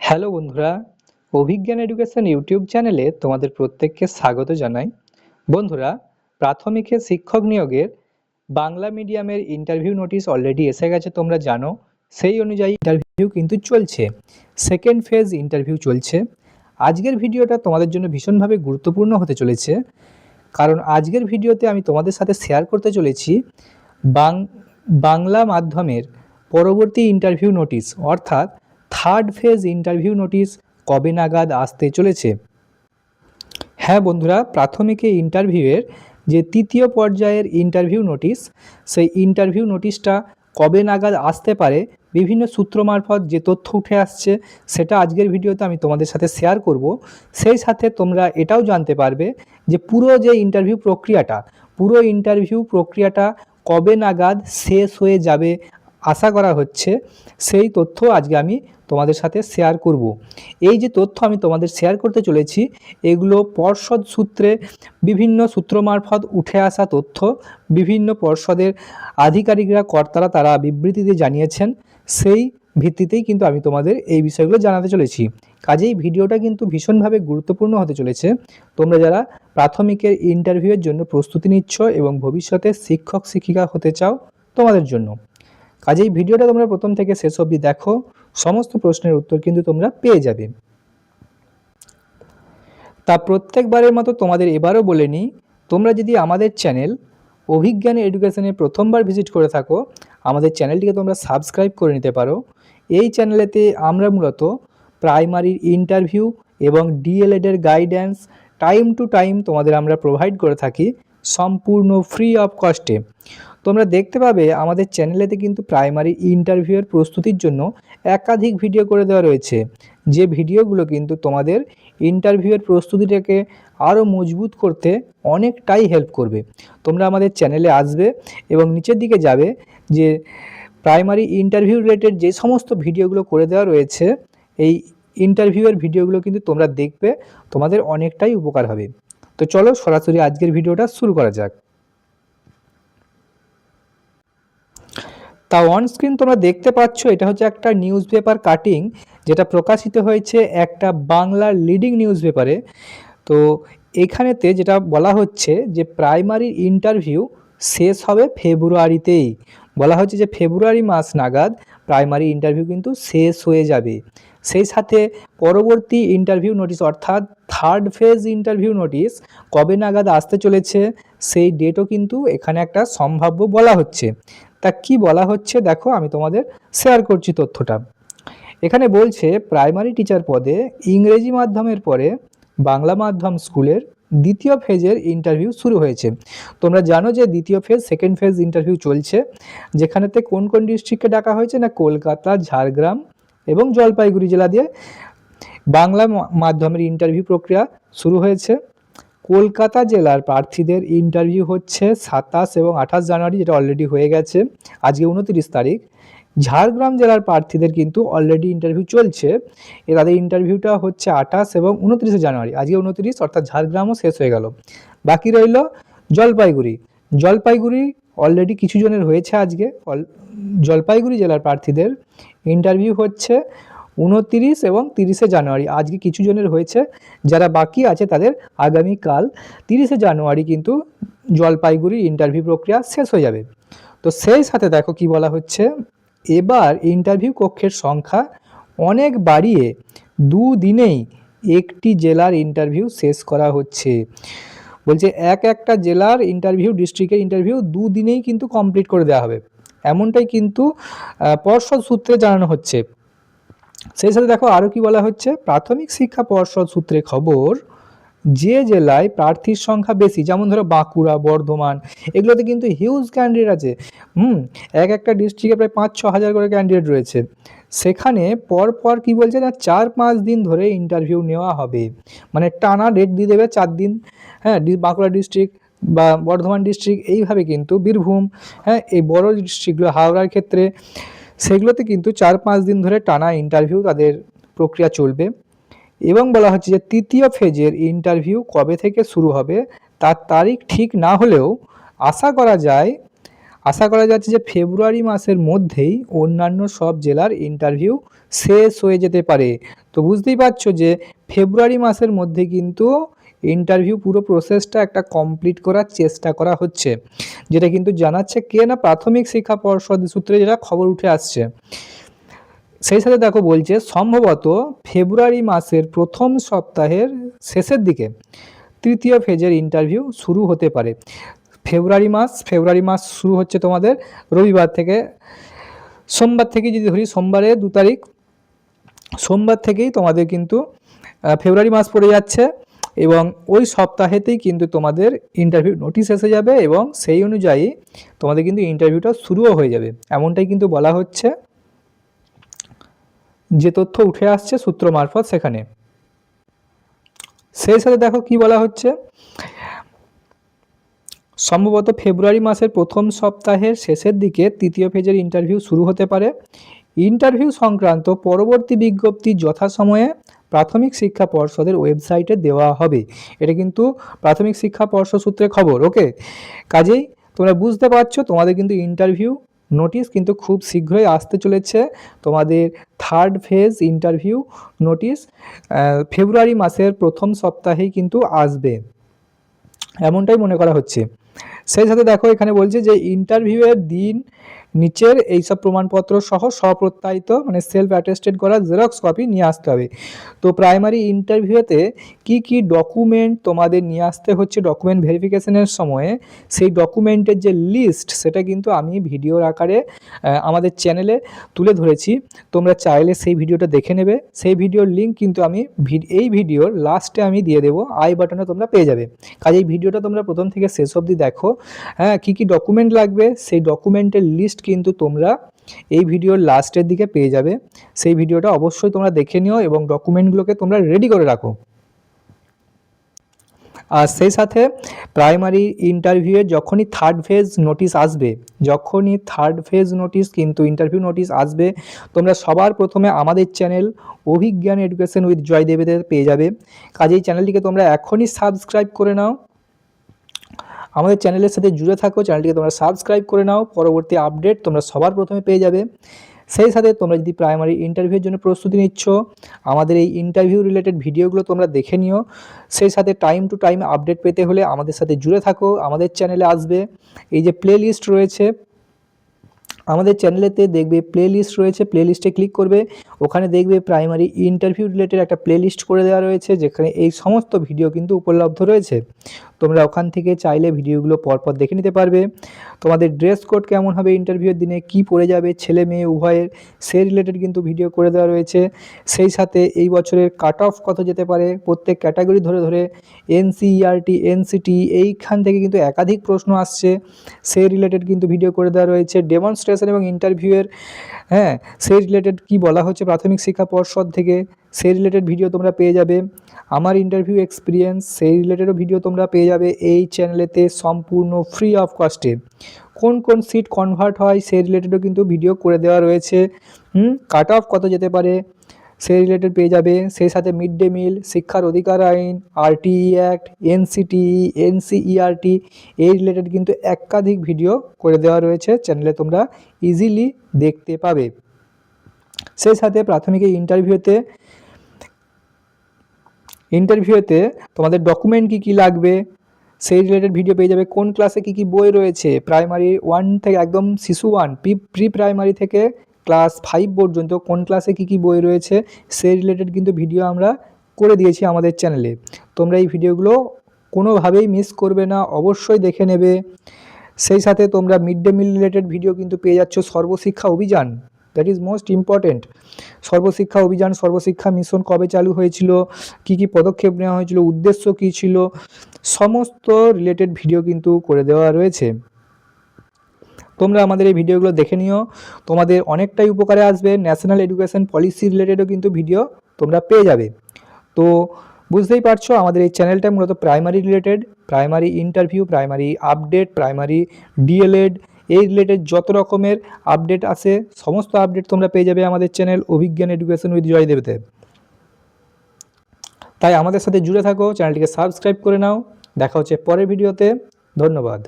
Hello বন্ধুরা, অভিজ্ঞান education YouTube চ্যানেলে তোমাদের প্রত্যেককে স্বাগত জানাই। বন্ধুরা, প্রাথমিকের শিক্ষক নিয়োগের বাংলা মিডিয়ামের ইন্টারভিউ নোটিশ অলরেডি এসে গেছে, তোমরা জানো। সেই অনুযায়ী ইন্টারভিউ কিন্তু চলছে, সেকেন্ড ফেজ ইন্টারভিউ চলছে। আজকের ভিডিওটা তোমাদের জন্য ভীষণভাবে গুরুত্বপূর্ণ হতে চলেছে, কারণ আজকের ভিডিওতে আমি তোমাদের সাথে শেয়ার করতে চলেছি বাংলা মাধ্যমের পরবর্তী ইন্টারভিউ নোটিশ, অর্থাৎ থার্ড ফেজ ইন্টারভিউ নোটিশ কবে নাগাদ আসতে চলেছে। হ্যাঁ বন্ধুরা, প্রাথমিকে ইন্টারভিউয়ের যে তৃতীয় পর্যায়ের ইন্টারভিউ নোটিশ, সেই ইন্টারভিউ নোটিশটা কবে নাগাদ আসতে পারে, বিভিন্ন সূত্র মারফত যে তথ্য উঠে আসছে সেটা আজকের ভিডিওতে আমি তোমাদের সাথে শেয়ার করব। সেই সাথে তোমরা এটাও জানতে পারবে যে পুরো ইন্টারভিউ প্রক্রিয়াটা কবে নাগাদ শেষ হয়ে যাবে আশা করা হচ্ছে, সেই তথ্য আজকে আমি তোমাদের সাথে শেয়ার করব। এই যে তথ্য আমি তোমাদের শেয়ার করতে চলেছি, এগুলো পর্ষদ সূত্রে বিভিন্ন সূত্র মারফত উঠে আসা তথ্য, বিভিন্ন পর্ষদের আধিকারিকরা কর্তারা তারা বিবৃতিতে জানিয়েছেন, সেই ভিত্তিতেই কিন্তু আমি তোমাদের এই বিষয়গুলো জানাতে চলেছি। কাজেই ভিডিওটা কিন্তু ভীষণভাবে গুরুত্বপূর্ণ হতে চলেছে তোমরা যারা প্রাথমিকের ইন্টারভিউয়ের জন্য প্রস্তুতি নিচ্ছ এবং ভবিষ্যতে শিক্ষক শিক্ষিকা হতে চাও তোমাদের জন্য। কাজেই ভিডিওটা তোমরা প্রথম থেকে শেষ অবধি দেখো, সমস্ত প্রশ্নের উত্তর কিন্তু তোমরা পেয়ে যাবে। তা প্রত্যেকবারের মতো তোমাদের এবারও বলে নিই, তোমরা যদি আমাদের চ্যানেল অভিজ্ঞান এডুকেশনে প্রথমবার ভিজিট করে থাকো, আমাদের চ্যানেলটিকে তোমরা সাবস্ক্রাইব করে নিতে পারো। এই চ্যানেলেতে আমরা মূলত প্রাইমারির ইন্টারভিউ এবং ডিএলএডের গাইডেন্স টাইম টু টাইম তোমাদের আমরা প্রোভাইড করে থাকি, সম্পূর্ণ ফ্রি অফ কস্টে। তোমরা দেখতে পাবে আমাদের চ্যানেলেতে কিন্তু প্রাইমারি ইন্টারভিউয়ের প্রস্তুতির জন্য একাধিক ভিডিও করে দেওয়া রয়েছে, যে ভিডিওগুলো কিন্তু তোমাদের ইন্টারভিউয়ের প্রস্তুতিটাকে আরও মজবুত করতে অনেকটাই হেল্প করবে। তোমরা আমাদের চ্যানেলে আসবে এবং নিচের দিকে যাবে, যে প্রাইমারি ইন্টারভিউ রিলেটেড যে সমস্ত ভিডিওগুলো করে দেওয়া রয়েছে, এই ইন্টারভিউয়ের ভিডিওগুলো কিন্তু তোমরা দেখবে, তোমাদের অনেকটাই উপকার হবে। তো চলো সরাসরি আজকের ভিডিওটা শুরু করা যাক। তা অন স্ক্রিন তোমরা দেখতে পাচ্ছ, এটা হচ্ছে একটা নিউজ পেপার কাটিং, যেটা প্রকাশিত হয়েছে একটা বাংলার লিডিং নিউজ পেপারে। তো এখানেতে যেটা বলা হচ্ছে যে প্রাইমারি ইন্টারভিউ শেষ হবে ফেব্রুয়ারিতেই। বলা হচ্ছে যে ফেব্রুয়ারি মাস নাগাদ প্রাইমারি ইন্টারভিউ কিন্তু শেষ হয়ে যাবে। সেই সাথে পরবর্তী ইন্টারভিউ নোটিশ, অর্থাৎ থার্ড ফেজ ইন্টারভিউ নোটিশ কবে নাগাদ আসতে চলেছে, সেই ডেটও কিন্তু এখানে একটা সম্ভাব্য বলা হচ্ছে। তা কি বলা হচ্ছে দেখো, আমি তোমাদের শেয়ার করছি তথ্যটা। এখানে বলছে প্রাইমারি টিচার পদে ইংরেজি মাধ্যমের পরে বাংলা মাধ্যম স্কুলের দ্বিতীয় ফেজের ইন্টারভিউ শুরু হয়েছে। তোমরা জানো যে দ্বিতীয় ফেজ, সেকেন্ড ফেজ ইন্টারভিউ চলছে, যেখানেতে কোন কোন ডিস্ট্রিক্টকে ডাকা হয়েছে না, কলকাতা, ঝাড়গ্রাম এবং জলপাইগুড়ি জেলা দিয়ে বাংলা মাধ্যমের ইন্টারভিউ প্রক্রিয়া শুরু হয়েছে। কলকাতা জেলার প্রার্থীদের ইন্টারভিউ হচ্ছে 27 এবং 28 জানুয়ারি, যেটা অলরেডি হয়ে গেছে, আজকে 29 তারিখ। ঝাড়গ্রাম জেলার প্রার্থীদের কিন্তু অলরেডি ইন্টারভিউ চলছে, তাদের ইন্টারভিউটা হচ্ছে 28 এবং 29 জানুয়ারি, আজকে 29, অর্থাৎ ঝাড়গ্রামও শেষ হয়ে গেল। বাকি রইল জলপাইগুড়ি অলরেডি কিছু জনের হয়েছে। আজকে জলপাইগুড়ি জেলার প্রার্থীদের ইন্টারভিউ হচ্ছে 29 এবং 30 জানুয়ারি, আজকে কিছু জনের হয়েছে, যারা বাকি আছে তাদের আগামীকাল 30 জানুয়ারি কিন্তু জলপাইগুড়ি ইন্টারভিউ প্রক্রিয়া শেষ হয়ে যাবে। তো সেই সাথে দেখো কি বলা হচ্ছে, এবার ইন্টারভিউ কক্ষের সংখ্যা অনেক বাড়িয়ে দুদিনেই একটি জেলার ইন্টারভিউ শেষ করা হচ্ছে। বলছে একটা জেলার ইন্টারভিউ, ডিস্ট্রিক্টের ইন্টারভিউ দুদিনেই কিন্তু কমপ্লিট করে দেওয়া হবে, এমনটাই কিন্তু পর্ষদ সূত্রে জানানো হচ্ছে। সেই সাথে দেখো আরও কি বলা হচ্ছে, প্রাথমিক শিক্ষা পর্ষদ সূত্রে খবর, যে জেলায় প্রার্থীর সংখ্যা বেশি, যেমন ধরো বাঁকুড়া, বর্ধমান, এগুলোতে কিন্তু হিউজ ক্যান্ডিডেট আছে। একটা ডিস্ট্রিক্টে প্রায় 5-6 হাজার করে ক্যান্ডিডেট রয়েছে। সেখানে পরপর কি বলছে না, 4-5 দিন ধরে ইন্টারভিউ নেওয়া হবে, মানে টানা ডেট দিয়ে দেবে 4 দিন। হ্যাঁ, বাঁকুড়া ডিস্ট্রিক্ট বা বর্ধমান ডিস্ট্রিক্ট, এইভাবে কিন্তু বীরভূম, হ্যাঁ, এই বড় ডিস্ট্রিক্টগুলো, হাওড়ার ক্ষেত্রে, সেগুলোতে কিন্তু 4-5 দিন ধরে টানা ইন্টারভিউ তাদের প্রক্রিয়া চলবে। এবং বলা হচ্ছে যে তৃতীয় ফেজের ইন্টারভিউ কবে থেকে শুরু হবে তার তারিখ ঠিক না হলেও আশা করা যাচ্ছে যে ফেব্রুয়ারি মাসের মধ্যেই অন্যান্য সব জেলার ইন্টারভিউ শেষ হয়ে যেতে পারে। তো বুঝতেই পারছো যে ফেব্রুয়ারি মাসের মধ্যে কিন্তু ইন্টারভিউ পুরো প্রসেসটা একটা কমপ্লিট করার চেষ্টা করা হচ্ছে, যেটা কিন্তু জানাচ্ছে কে না প্রাথমিক শিক্ষা পর্ষদ সূত্রে যেটা খবর উঠে আসছে। সেই সাথে দেখো বলছে সম্ভবত ফেব্রুয়ারি মাসের প্রথম সপ্তাহের শেষের দিকে তৃতীয় ফেজের ইন্টারভিউ শুরু হতে পারে। ফেব্রুয়ারি মাস শুরু হচ্ছে তোমাদের রবিবার থেকে, সোমবার থেকে যদি ধরি সোমবারে 2 তারিখ, সোমবার থেকেই তোমাদের কিন্তু ফেব্রুয়ারি মাস পড়ে যাচ্ছে এবং ওই সপ্তাহেতেই কিন্তু তোমাদের ইন্টারভিউ নোটিশ এসে যাবে এবং সেই অনুযায়ী তোমাদের কিন্তু ইন্টারভিউটা শুরুও হয়ে যাবে, এমনটাই কিন্তু বলা হচ্ছে, যে তথ্য উঠে আসছে সূত্র মারফত সেখানে। সেই সাথে দেখো কি বলা হচ্ছে, সম্ভবত ফেব্রুয়ারি মাসের প্রথম সপ্তাহের শেষের দিকে তৃতীয় ফেজের ইন্টারভিউ শুরু হতে পারে। ইন্টারভিউ সংক্রান্ত পরবর্তী বিজ্ঞপ্তি যথাসময়ে প্রাথমিক শিক্ষা পর্ষদের ওয়েবসাইটে দেওয়া হবে। এটা কিন্তু প্রাথমিক শিক্ষা পর্ষদ সূত্রে খবর। ওকে, কাজেই তোমরা বুঝতে পারছো তোমাদের কিন্তু ইন্টারভিউ নোটিশ কিন্তু খুব শীঘ্রই আসতে চলেছে। তোমাদের থার্ড ফেজ ইন্টারভিউ নোটিশ ফেব্রুয়ারি মাসের প্রথম সপ্তাহেই কিন্তু আসবে, এমনটাই মনে করা হচ্ছে। সেই সাথে দেখো এখানে বলছে যে ইন্টারভিউয়ের দিন নিচের এইসব প্রমাণপত্র সহ স্বপ্রত্যায়িত মানে সেলফ অ্যাটেস্টেড করা জেরক্স কপি নিয়ে আসতে হবে। তো প্রাইমারি ইন্টারভিউতে কি কি ডকুমেন্ট তোমাদের নিয়ে আসতে হচ্ছে ডকুমেন্ট ভেরিফিকেশনের সময়ে, সেই ডকুমেন্টের যে লিস্ট সেটা কিন্তু আমি ভিডিওর আকারে আমাদের চ্যানেলে তুলে ধরেছি। তোমরা চাইলে সেই ভিডিওটা দেখে নেবে। সেই ভিডিওর লিঙ্ক কিন্তু আমি এই ভিডিওর লাস্টে আমি দিয়ে দেবো, আই বাটনে তোমরা পেয়ে যাবে। কাজে এই ভিডিওটা তোমরা প্রথম থেকে শেষ অবধি দেখো। হ্যাঁ, কী কী ডকুমেন্ট লাগবে সেই ডকুমেন্টের লিস্ট কিন্তু তোমরা এই ভিডিওর লাস্টের দিকে পেয়ে যাবে। সেই ভিডিওটা অবশ্যই তোমরা দেখে নিও এবং ডকুমেন্টগুলোকে তোমরা রেডি করে রাখো। আর সেই সাথে প্রাইমারি ইন্টারভিউয়ে যখনই থার্ড ফেজ নোটিশ আসবে, কিন্তু ইন্টারভিউ নোটিশ আসবে, তোমরা সবার প্রথমে আমাদের চ্যানেল অভিজ্ঞান এডুকেশন উইথ জয়দেবেতে পেয়ে যাবে। কাজেই চ্যানেলটিকে তোমরা এখনই সাবস্ক্রাইব করে নাও, আমাদের চ্যানেলের সাথে জুড়ে থাকো, চ্যানেলটিকে তোমরা সাবস্ক্রাইব করে নাও, পরবর্তী আপডেট তোমরা সবার প্রথমে পেয়ে যাবে। সেই সাথে তোমরা যদি প্রাইমারি ইন্টারভিউর জন্য প্রস্তুতি নিচ্ছ, আমাদের এই ইন্টারভিউ রিলেটেড ভিডিওগুলো তোমরা দেখে নিও। সেই সাথে টাইম টু টাইম আপডেট পেতে হলে আমাদের সাথে জুড়ে থাকো, আমাদের চ্যানেলে আসবে এই যে প্লে লিস্ট রয়েছে, আমাদের চ্যানেলেতে দেখবে প্লে লিস্ট রয়েছে, প্লে লিস্টে ক্লিক করবে, ওখানে দেখবে প্রাইমারি ইন্টারভিউ রিলেটেড একটা প্লে লিস্ট করে দেওয়া রয়েছে, যেখানে এই সমস্ত ভিডিও কিন্তু উপলব্ধ রয়েছে। তোমরা ওখান থেকে চাইলে ভিডিওগুলো পরপর দেখে নিতে পারবে। তোমাদের ড্রেস কোড কেমন হবে ইন্টারভিউয়ের দিনে, কি পরে যাবে ছেলে মেয়ে উভয়ের, সেই রিলেটেড কিন্তু ভিডিও করে দেওয়া রয়েছে। সেই সাথে এই বছরের কাট অফ কত যেতে পারে প্রত্যেক ক্যাটাগরি ধরে ধরে, এনসিইআরটি, এনসিটি, এইখান থেকে কিন্তু একাধিক প্রশ্ন আসছে, সেই রিলেটেড কিন্তু ভিডিও করে দেওয়া রয়েছে। ডেমনস্ট্রেশন এবং ইন্টারভিউয়ের সেই রিলেটেড কি বলা হচ্ছে প্রাথমিক শিক্ষা পর্ষদ থেকে, সেই রিলেটেড ভিডিও তোমরা পেয়ে যাবে। আমার ইন্টারভিউ এক্সপিরিয়েন্স, সেই রিলেটেডও ভিডিও তোমরা পেয়ে যাবে এই চ্যানেলেতে সম্পূর্ণ ফ্রি অফ কস্টে। কোন কোন সিট কনভার্ট হয় সেই রিলেটেডও কিন্তু ভিডিও করে দেওয়া রয়েছে। কাট অফ কত যেতে পারে সেই রিলেটেড পেয়ে যাবে। সেই সাথে মিড ডে মিল, শিক্ষার অধিকার আইন, আরটিই অ্যাক্ট, এনসিটিই, এনসিইআরটি, এই রিলেটেড কিন্তু একাধিক ভিডিও করে দেওয়া রয়েছে, চ্যানেলে তোমরা ইজিলি দেখতে পাবে। সেই সাথে প্রাথমিক ইন্টারভিউতে তোমাদের ডকুমেন্ট কী কী লাগবে সেই রিলেটেড ভিডিও পেয়ে যাবে। কোন ক্লাসে কী কী বই রয়েছে, প্রাইমারি 1 থেকে একদম শিশু 1 প্রি প্রাইমারি থেকে ক্লাস 5 পর্যন্ত কোন ক্লাসে কী কী বই রয়েছে সেই রিলেটেড কিন্তু ভিডিও আমরা করে দিয়েছি আমাদের চ্যানেলে। তোমরা এই ভিডিওগুলো কোনোভাবেই মিস করবে না, অবশ্যই দেখে নেবে। সেই সাথে তোমরা mid day meal related video কিন্তু পেয়ে যাচ্ছ। Sarva Shiksha Abhiyan, that is most important. Sarva Shiksha Abhiyan, Sarva Shiksha mission কবে চালু হয়েছিল, কি কি পদক্ষেপ নেওয়া হয়েছিল, উদ্দেশ্য কী ছিল, সমস্ত রিলেটেড ভিডিও কিন্তু করে দেওয়া রয়েছে। তোমরা আমাদের এই ভিডিওগুলো দেখে নিও, তোমাদের অনেকটাই উপকারে আসবে। ন্যাশনাল এডুকেশন পলিসি রিলেটেডও কিন্তু ভিডিও তোমরা পেয়ে যাবে। তো বুঝতেই পারছো আমাদের এই চ্যানেলটা মূলত primary related, primary interview, primary update, primary DElEd, এই রিলেটেড যত রকমের আপডেট আসে সমস্ত আপডেট তোমরা পেয়ে যাবে আমাদের চ্যানেল অভিজ্ঞান এডুকেশন উইথ জয়দেবতে। তাই আমাদের সাথে জুড়ে থাকো, চ্যানেলটিকে সাবস্ক্রাইব করে নাও। দেখা হচ্ছে পরের ভিডিওতে, ধন্যবাদ।